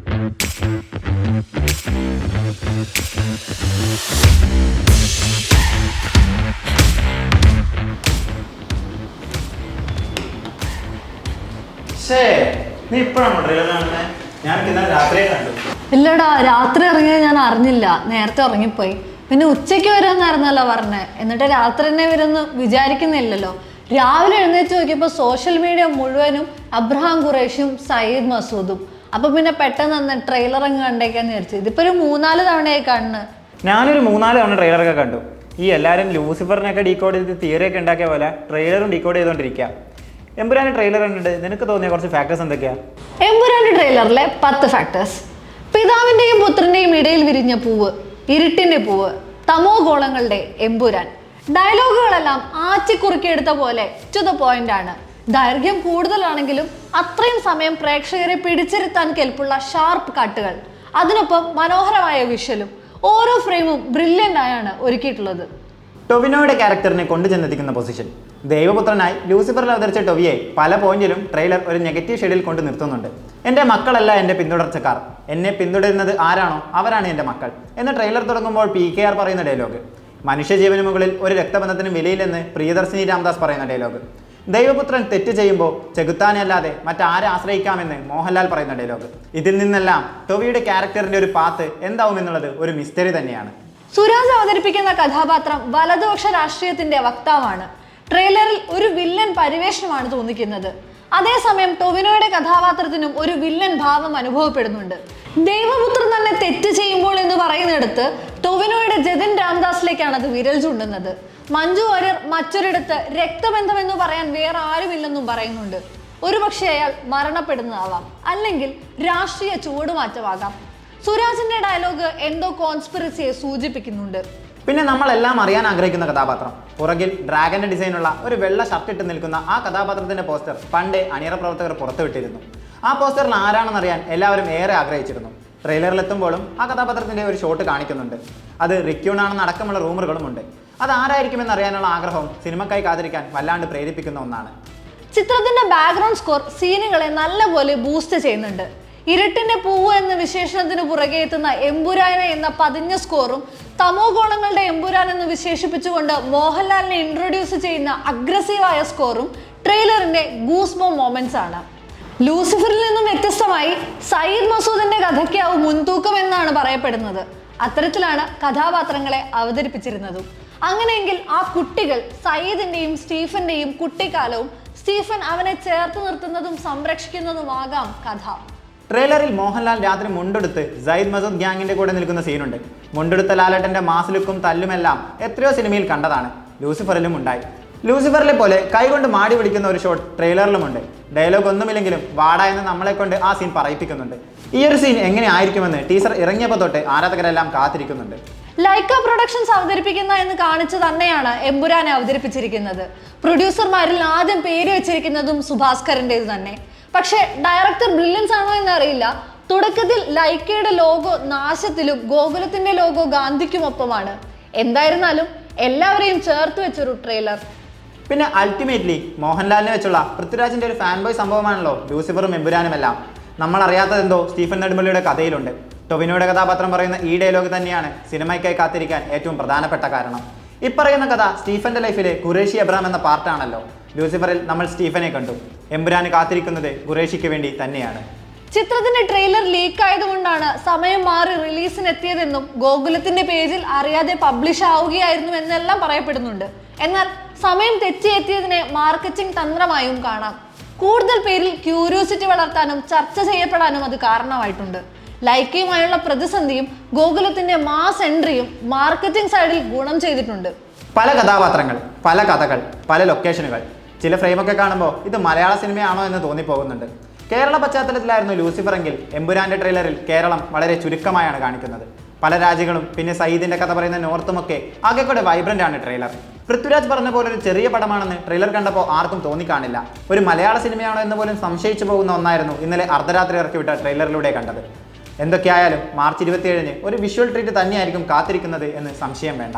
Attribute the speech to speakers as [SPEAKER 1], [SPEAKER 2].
[SPEAKER 1] നീ ഇപ്പോഴാണോ ട്രെയിലർ കാണുന്നത്? ഞാൻ ഇന്നലെ രാത്രിയെ കണ്ടു.
[SPEAKER 2] ഇല്ലടാ, രാത്രി ഇറങ്ങിയത് ഞാൻ അറിഞ്ഞില്ല, നേരത്തെ ഉറങ്ങിപ്പോയി. പിന്നെ ഉച്ചയ്ക്ക് വരുമെന്നായിരുന്നല്ലോ പറഞ്ഞത്. എന്നിട്ട് രാത്രി തന്നെ വരുമെന്ന് വിചാരിക്കുന്നില്ലല്ലോ. രാവിലെ എഴുന്നേറ്റ് നോക്കിയപ്പോൾ സോഷ്യൽ മീഡിയ മുഴുവനും അബ്രഹാം ഖുറേഷിയും സയ്യിദ് മസൂദും. അപ്പൊ പിന്നെ പെട്ടെന്ന് തന്നെ ട്രെയിലർ അങ്ങ് കണ്ടേക്കാന്ന് വിചാരിച്ചു. ഇതിപ്പോ ഒരു 3-4 തവണയായി കാണുന്നു.
[SPEAKER 1] ഞാനൊരു 3-4 തവണ ട്രെയിലറൊക്കെ കണ്ടു. ഈ എല്ലാവരും ലൂസിഫറിനൊക്കെ ഡീകോഡ് ചെയ്ത് തിയറിയൊക്കെ ഉണ്ടാക്കിയ പോലെ ട്രെയിലറും ഡീകോഡ് ചെയ്തുകൊണ്ടിരിക്കുക. എമ്പുരാന്റെ ട്രെയിലർ കണ്ടിട്ട് നിനക്ക് തോന്നിയ കുറച്ച് ഫാക്ടേഴ്സ് എന്തൊക്കെയാ?
[SPEAKER 2] എമ്പുരാന്റെ ട്രെയിലറിലെ 10 ഫാക്ടേഴ്സ്: പിതാവിന്റെയും പുത്രന്റെയും ഇടയിൽ വിരിഞ്ഞ പൂവ്, ഇരുട്ടിന്റെ പൂവ്, തമോ ഗോളങ്ങളുടെ എമ്പുരാൻ. ഡയലോഗുകളെല്ലാം ആച്ചിക്കുറുക്കിയെടുത്ത പോലെ ടു ദ പോയിന്റ് ആണ്. ദൈർഘ്യം കൂടുതലാണെങ്കിലും അത്രയും സമയം പ്രേക്ഷകരെ പിടിച്ചിരുത്താൻ കെൽപ്പുള്ള ഷാർപ്പ് കട്ടുകൾ, അതിനൊപ്പം മനോഹരമായ വിഷ്വലും. ഓരോ ഫ്രെയിമും ബ്രില്യൻ്റ് ആയാണ് ഒരുക്കിയിട്ടുള്ളത്.
[SPEAKER 1] ടൊവിനോയുടെ ക്യാരക്ടറിനെ കൊണ്ടുചെന്നെത്തിക്കുന്ന പൊസിഷൻ. ദൈവപുത്രനായി ലൂസിഫറിൽ അവതരിച്ച ടൊവിയെ പല പോയിന്റിലും ട്രെയിലർ ഒരു നെഗറ്റീവ് ഷെയ്ഡിൽ കൊണ്ട് നിർത്തുന്നുണ്ട്. എൻ്റെ മക്കളല്ല എൻ്റെ പിന്തുടർച്ചക്കാർ, എന്നെ പിന്തുടരുന്നത് ആരാണോ അവരാണ് എൻ്റെ മക്കൾ എന്ന് ട്രെയിലർ തുടങ്ങുമ്പോൾ PKR പറയുന്ന ഡയലോഗ്. മനുഷ്യജീവന് മുകളിൽ ഒരു രക്തബന്ധത്തിനും വിലയില്ലെന്ന് പ്രിയദർശിനി രാംദാസ് പറയുന്ന ഡയലോഗ്. ദൈവപുത്രൻ തെറ്റ് ചെയ്യുമ്പോൾ ചെകുത്താനെ അല്ലാതെ മറ്റാരെ ആശ്രയിക്കാമെന്ന് മോഹൻലാൽ പറയുന്ന ഡയലോഗ്. ഇതിൽ നിന്നെല്ലാം ടൊവിയുടെ ക്യാരക്ടറിന്റെ ഒരു പാത്ത് എന്താവുമെന്നുള്ളത് ഒരു മിസ്റ്ററി തന്നെയാണ്.
[SPEAKER 2] സുരാജ് അവതരിപ്പിക്കുന്ന കഥാപാത്രം വലതുപക്ഷ രാഷ്ട്രീയത്തിന്റെ വക്താവാണ്. ട്രെയിലറിൽ ഒരു വില്ലൻ പരിവേഷണമാണ് തോന്നിക്കുന്നത്. അതേസമയം ടൊവിനോയുടെ കഥാപാത്രത്തിനും ഒരു വില്ലൻ ഭാവം അനുഭവപ്പെടുന്നുണ്ട്. ദൈവപുത്രൻ തന്നെ തെറ്റ് ചെയ്യുമ്പോൾ എന്ന് പറയുന്നിടത്ത് ടൊവിനോയുടെ ജതിൻ രാംദാസിലേക്കാണ് അത് വിരൽ ചൂണ്ടുന്നത്. മഞ്ജു വാര്യർ മറ്റൊരിടത്ത് രക്തബന്ധം എന്ന് പറയാൻ വേറെ ആരുമില്ലെന്നും പറയുന്നുണ്ട്. ഒരുപക്ഷെ അയാൾ മരണപ്പെടുന്നതാവാം, അല്ലെങ്കിൽ രാഷ്ട്രീയ ചുവടുമാറ്റമാകാം. സുരാജിന്റെ ഡയലോഗ് എന്തോ കോൺസ്പിറസിയെ സൂചിപ്പിക്കുന്നുണ്ട്.
[SPEAKER 1] പിന്നെ നമ്മളെല്ലാം അറിയാൻ ആഗ്രഹിക്കുന്ന കഥാപാത്രം. പുറകിൽ ഡ്രാഗന്റെ ഡിസൈനുള്ള ഒരു വെള്ള ഷർട്ട് ഇട്ട് നിൽക്കുന്ന ആ കഥാപാത്രത്തിന്റെ പോസ്റ്റർ പണ്ടേ അണിയറ പ്രവർത്തകർ പുറത്തുവിട്ടിരുന്നു. ആ പോസ്റ്ററിൽ ആരാണെന്നറിയാൻ എല്ലാവരും ഏറെ ആഗ്രഹിച്ചിരുന്നു. ട്രെയിലറിലെത്തുമ്പോഴും ആ കഥാപാത്രത്തിന്റെ ഒരു ഷോട്ട് കാണിക്കുന്നുണ്ട്. അത് റിക്യൂൺ ആണെന്ന് അടക്കമുള്ള റൂമറുകളുമുണ്ട്. അത് ആരായിരിക്കുമെന്ന് അറിയാനുള്ള ആഗ്രഹം സിനിമക്കായി കാത്തിരിക്കാൻ വല്ലാണ്ട് പ്രേരിപ്പിക്കുന്ന ഒന്നാണ്.
[SPEAKER 2] ചിത്രത്തിന്റെ ബാക്ക്ഗ്രൗണ്ട് സ്കോർ സീനുകളെ നല്ലപോലെ ബൂസ്റ്റ് ചെയ്യുന്നുണ്ട്. ഇരുട്ടിന്റെ പൂവ് എന്ന വിശേഷണത്തിന് പുറകെ എത്തുന്ന എമ്പുരാനെ എന്ന പതിഞ്ഞ സ്കോറും തമോ ഗോളങ്ങളുടെ എമ്പുരാൻ എന്ന് വിശേഷിപ്പിച്ചുകൊണ്ട് മോഹൻലാലിനെ ഇൻട്രൊഡ്യൂസ് ചെയ്യുന്ന അഗ്രസീവായ സ്കോറും ട്രെയിലറിന്റെ ഗൂസ്ബോ മൊമെന്റ്സ് ആണ്. ലൂസിഫറിൽ നിന്നും വ്യത്യസ്തമായി സയ്യിദ് മസൂദിന്റെ കഥയ്ക്കാവും മുൻതൂക്കം എന്നാണ് പറയപ്പെടുന്നത്. അത്തരത്തിലാണ് കഥാപാത്രങ്ങളെ അവതരിപ്പിച്ചിരുന്നതും. അങ്ങനെയെങ്കിൽ ആ കുട്ടികൾ സയ്യിദിന്റെയും സ്റ്റീഫന്റെയും കുട്ടിക്കാലവും സ്റ്റീഫൻ അവനെ ചേർത്ത് നിർത്തുന്നതും സംരക്ഷിക്കുന്നതുമാകാം കഥ.
[SPEAKER 1] ട്രെയിലറിൽ മോഹൻലാൽ രാത്രി മുണ്ടെടുത്ത് സയ്യിദ് മസൂദ് ഗ്യാങ്ങിന്റെ കൂടെ നിൽക്കുന്ന സീനുണ്ട്. മുണ്ടെടുത്ത ലാലേട്ടന്റെ മാസ് ലുക്കും തല്ലുമെല്ലാം എത്രയോ സിനിമയിൽ കണ്ടതാണ്. ലൂസിഫറിലും ഉണ്ടായി. ലൂസിഫറിലെ പോലെ കൈകൊണ്ട് മാടി പിടിക്കുന്ന ഒരു ഷോട്ട് ട്രെയിലറിലുമുണ്ട്. ഡയലോഗ് ഒന്നുമില്ലെങ്കിലും വാട എന്ന് നമ്മളെ കൊണ്ട് ആ സീൻ പറയിപ്പിക്കുന്നുണ്ട്. ഈ ഒരു സീൻ എങ്ങനെ ആയിരിക്കുമെന്ന് ടീസർ ഇറങ്ങിയപ്പോൾ തൊട്ട് ആരാധകരെല്ലാം കാത്തിരിക്കുന്നുണ്ട്.
[SPEAKER 2] ലൈക്ക പ്രൊഡക്ഷൻസ് അവതരിപ്പിക്കുന്ന എന്ന് കാണിച്ചു തന്നെയാണ് എമ്പുരാനെ അവതരിപ്പിച്ചിരിക്കുന്നത്. പ്രൊഡ്യൂസർമാരിൽ ആദ്യം പേര് വെച്ചിരിക്കുന്നതും സുഭാസ്കറിൻ്റെത് തന്നെ. പക്ഷേ ഡയറക്ടർ ബ്രില്യൻസ് ആണോ എന്നറിയില്ല. തുടക്കത്തിൽ ലൈക്കയുടെ ലോഗോ നാശത്തിലും ഗോകുലത്തിന്റെ ലോഗോ ഗാന്ധിക്കുമൊപ്പമാണ്. എന്തായിരുന്നാലും എല്ലാവരെയും ചേർത്ത് വെച്ചൊരു ട്രെയിലർ.
[SPEAKER 1] പിന്നെ അൾട്ടിമേറ്റ്ലി മോഹൻലാലിനെ വെച്ചുള്ള പൃഥ്വിരാജിന്റെ ഒരു ഫാൻ ബോയ് സംഭവമാണല്ലോ ലൂസിഫറും എമ്പുരാനും എല്ലാം. നമ്മൾ അറിയാത്തതെന്തോ സ്റ്റീഫൻ നെടുമ്പള്ളിയുടെ കഥയിലുണ്ട്. ടൊവിനോയുടെ കഥാപാത്രം പറയുന്ന ഈ ഡയലോഗ് തന്നെയാണ് സിനിമയ്ക്കായി കാത്തിരിക്കാൻ ഏറ്റവും പ്രധാനപ്പെട്ട കാരണം. ഇപ്പറയുന്ന കഥ സ്റ്റീഫന്റെ ലൈഫിലെ ഖുറേഷി അബ്രഹാം എന്ന പാർട്ടാണല്ലോ. ലൂസിഫറിൽ നമ്മൾ സ്റ്റീഫനെ കണ്ടു. എമ്പുരാന് കാത്തിരിക്കുന്നത് ഖുറേഷിക്ക് വേണ്ടി തന്നെയാണ്.
[SPEAKER 2] ചിത്രത്തിന്റെ ട്രെയിലർ ലീക്ക് ആയതുകൊണ്ടാണ് സമയം മാറി റിലീസിനെത്തിയതെന്നും ഗോകുലത്തിന്റെ പേജിൽ അറിയാതെ പബ്ലിഷ് ആവുകയായിരുന്നു എന്നെല്ലാം പറയപ്പെടുന്നുണ്ട്. എന്നാൽ സമയം തെറ്റിയെത്തിയതിനെ മാർക്കറ്റിംഗ് തന്ത്രമായും കാണാം. കൂടുതൽ പേരിൽ ക്യൂരിയോസിറ്റി വളർത്താനും ചർച്ച ചെയ്യപ്പെടാനും അത് കാരണമായിട്ടുണ്ട്. ലൈക്കയുമായുള്ള പ്രതിസന്ധിയും ഗോകുലത്തിന്റെ മാസ് എൻട്രിയും മാർക്കറ്റിംഗ് സൈഡിൽ ഗുണം ചെയ്തിട്ടുണ്ട്.
[SPEAKER 1] പല കഥാപാത്രങ്ങൾ, പല കഥകൾ, പല ലൊക്കേഷനുകൾ. ചില ഫ്രെയിമൊക്കെ കാണുമ്പോൾ ഇത് മലയാള സിനിമയാണോ എന്ന് തോന്നിപ്പോകുന്നുണ്ട്. കേരള പശ്ചാത്തലത്തിലായിരുന്നു ലൂസിഫർ എങ്കിൽ എമ്പുരാന്റെ ട്രെയിലറിൽ കേരളം വളരെ ചുരുക്കമായാണ് കാണിക്കുന്നത്. പല രാജ്യങ്ങളും പിന്നെ സയ്യിദിന്റെ കഥ പറയുന്ന നോർത്തുമൊക്കെ ആകെ കൂടെ വൈബ്രന്റ് ആണ് ട്രെയിലർ. പൃഥ്വിരാജ് പറഞ്ഞ പോലെ ഒരു ചെറിയ പടമാണെന്ന് ട്രെയിലർ കണ്ടപ്പോൾ ആർക്കും തോന്നിക്കാണില്ല. ഒരു മലയാള സിനിമയാണോ എന്ന് പോലും സംശയിച്ചു പോകുന്ന ഒന്നായിരുന്നു ഇന്നലെ അർദ്ധരാത്രി ഇറക്കിവിട്ട ട്രെയിലറിലൂടെ കണ്ടത്. എന്തൊക്കെയായാലും മാർച്ച് 27-ന് ഒരു വിഷ്വൽ ട്രീറ്റ് തന്നെയായിരിക്കും കാത്തിരിക്കുന്നത് എന്ന് സംശയം വേണ്ട.